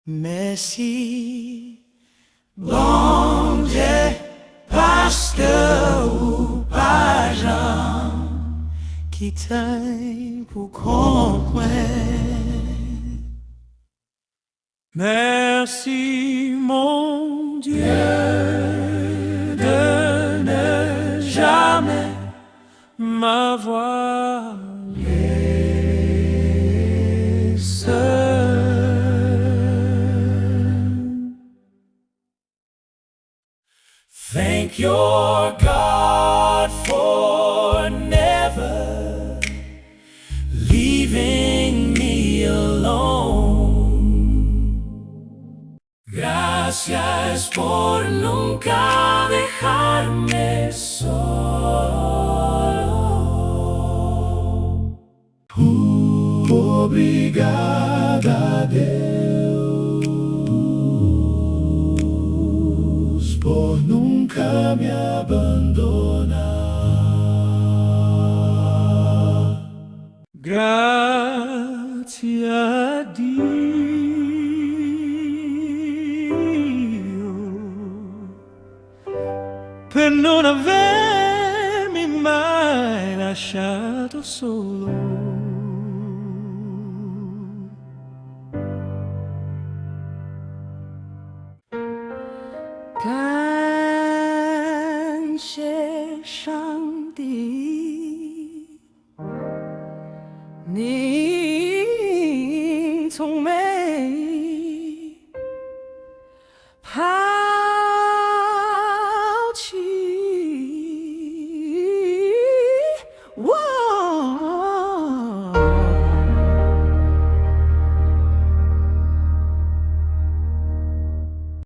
Mèsi, bon Dieu, parce que ou pas janm qui t'aime pour comprendre. Merci mon Dieu de ne jamais m'avoir laissé. Thank your God for never leaving me alone. Gracias por nunca dejarme solo. Obrigada, Deus, por nunca me abandonar. Grazie a Dio per non avermi mai lasciato solo.